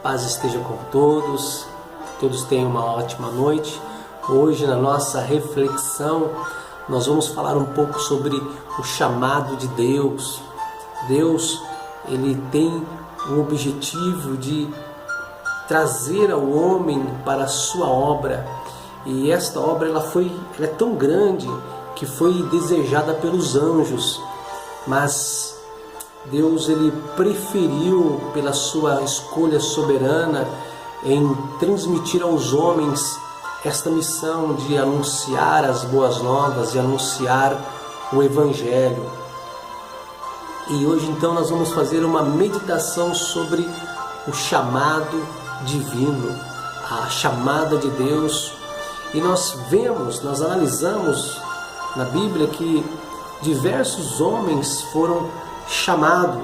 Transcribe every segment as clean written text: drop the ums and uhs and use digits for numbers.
paz esteja com todos, todos tenham uma ótima noite. Hoje, na nossa reflexão, nós vamos falar um pouco sobre o chamado de Deus. Deus, ele tem o objetivo de trazer ao homem para a sua obra. E esta obra ela é tão grande que foi desejada pelos anjos, mas Deus ele preferiu, pela sua escolha soberana, em transmitir aos homens esta missão de anunciar as boas novas, de anunciar o Evangelho. E hoje então nós vamos fazer uma meditação sobre o chamado divino, a chamada de Deus. E nós analisamos na Bíblia que diversos homens foram chamados.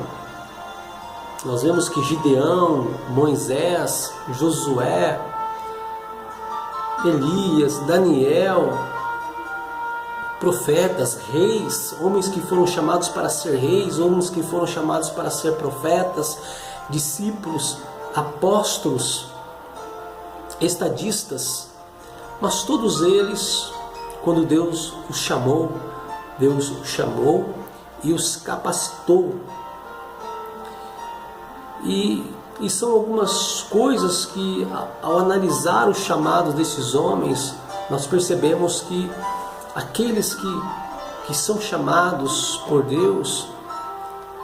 Nós vemos que Gideão, Moisés, Josué, Elias, Daniel, profetas, reis, homens que foram chamados para ser reis, homens que foram chamados para ser profetas, discípulos, apóstolos, estadistas, mas todos eles, quando Deus os chamou e os capacitou. E são algumas coisas que, ao analisar o chamado desses homens, nós percebemos que aqueles que são chamados por Deus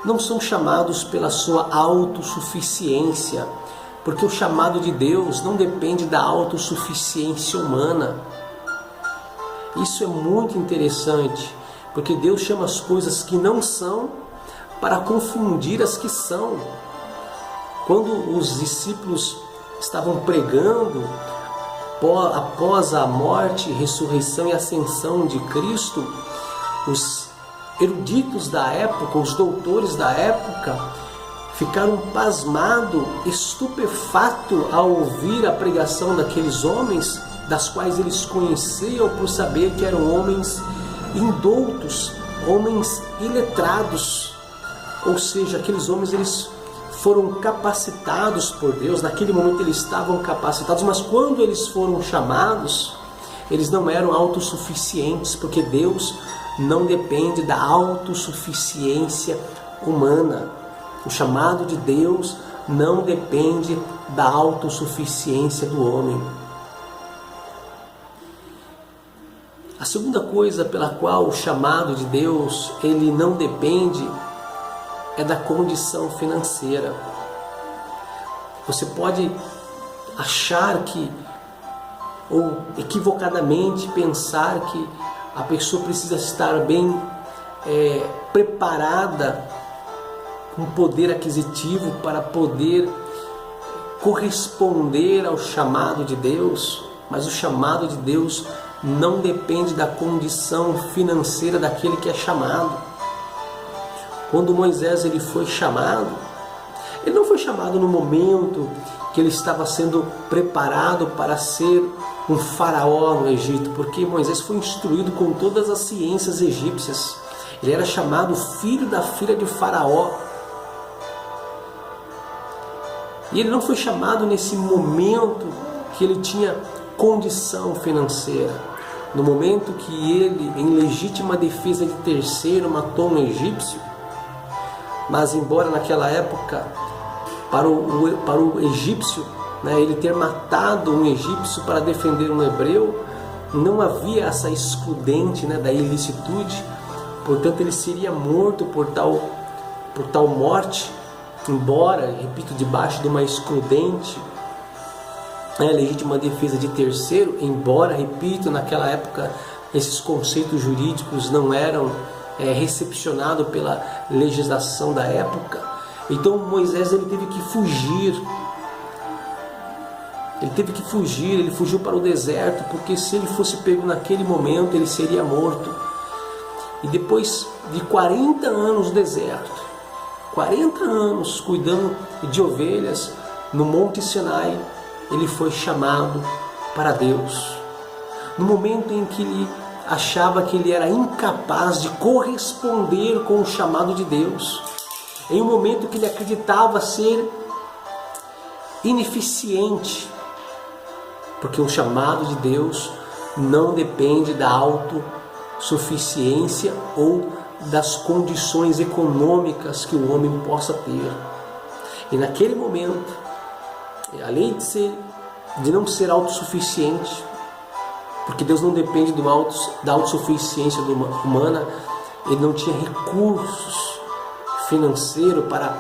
não são chamados pela sua autossuficiência, porque o chamado de Deus não depende da autossuficiência humana. Isso é muito interessante, porque Deus chama as coisas que não são para confundir as que são. Quando os discípulos estavam pregando após a morte, ressurreição e ascensão de Cristo, os eruditos da época, os doutores da época, ficaram pasmados, estupefatos ao ouvir a pregação daqueles homens, das quais eles conheciam por saber que eram homens indoutos, homens iletrados. Ou seja, aqueles homens eles foram capacitados por Deus, naquele momento eles estavam capacitados, mas quando eles foram chamados, eles não eram autossuficientes, porque Deus não depende da autossuficiência humana. O chamado de Deus não depende da autossuficiência do homem. A segunda coisa pela qual o chamado de Deus ele não depende é da condição financeira. Você pode achar que, ou equivocadamente pensar que a pessoa precisa estar bem preparada, com poder aquisitivo para poder corresponder ao chamado de Deus, mas o chamado de Deus não depende da condição financeira daquele que é chamado. Quando Moisés ele foi chamado, ele não foi chamado no momento que ele estava sendo preparado para ser um faraó no Egito, porque Moisés foi instruído com todas as ciências egípcias. Ele era chamado filho da filha de Faraó. E ele não foi chamado nesse momento que ele tinha condição financeira. No momento que ele, em legítima defesa de terceiro, matou um egípcio. Mas embora naquela época, para o egípcio, ele ter matado um egípcio para defender um hebreu, não havia essa excludente da ilicitude. Portanto, ele seria morto por tal morte, embora, repito, debaixo de uma excludente, legítima defesa de terceiro, embora, repito, naquela época esses conceitos jurídicos não eram recepcionados pela legislação da época. Então Moisés ele teve que fugir. Ele fugiu para o deserto, porque se ele fosse pego naquele momento, ele seria morto. E depois de 40 anos no deserto, 40 anos cuidando de ovelhas no Monte Sinai, ele foi chamado para Deus. No momento em que ele achava que ele era incapaz de corresponder com o chamado de Deus, em um momento que ele acreditava ser ineficiente, porque o chamado de Deus não depende da autossuficiência ou das condições econômicas que o homem possa ter. E naquele momento, além de não ser autossuficiente, porque Deus não depende da autossuficiência humana, ele não tinha recursos financeiros para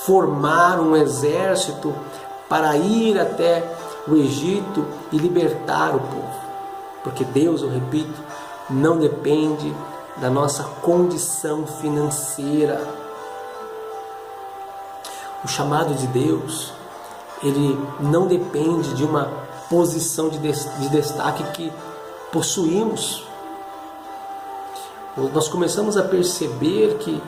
formar um exército para ir até o Egito e libertar o povo. Porque Deus, eu repito, não depende da nossa condição financeira. O chamado de Deus, ele não depende de uma posição de destaque que possuímos. Nós começamos a perceber que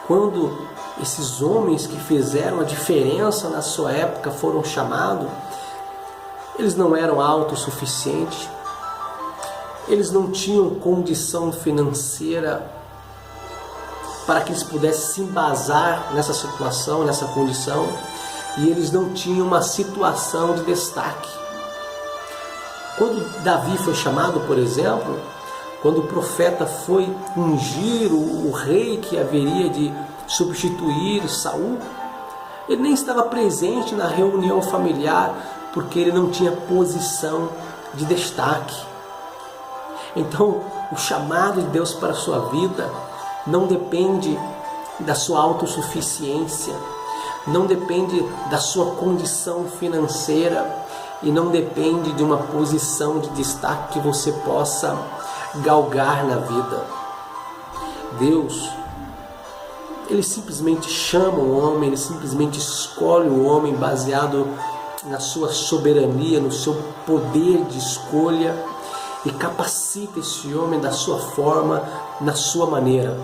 quando esses homens que fizeram a diferença na sua época foram chamados, eles não eram autossuficientes, eles não tinham condição financeira para que eles pudessem se embasar nessa situação, nessa condição, e eles não tinham uma situação de destaque. Quando Davi foi chamado, por exemplo, quando o profeta foi ungir o rei que haveria de substituir Saul, ele nem estava presente na reunião familiar, porque ele não tinha posição de destaque. Então, o chamado de Deus para a sua vida não depende da sua autossuficiência, não depende da sua condição financeira e não depende de uma posição de destaque que você possa galgar na vida. Deus, ele simplesmente chama o homem, ele simplesmente escolhe o homem baseado na sua soberania, no seu poder de escolha, e capacita esse homem da sua forma, na sua maneira.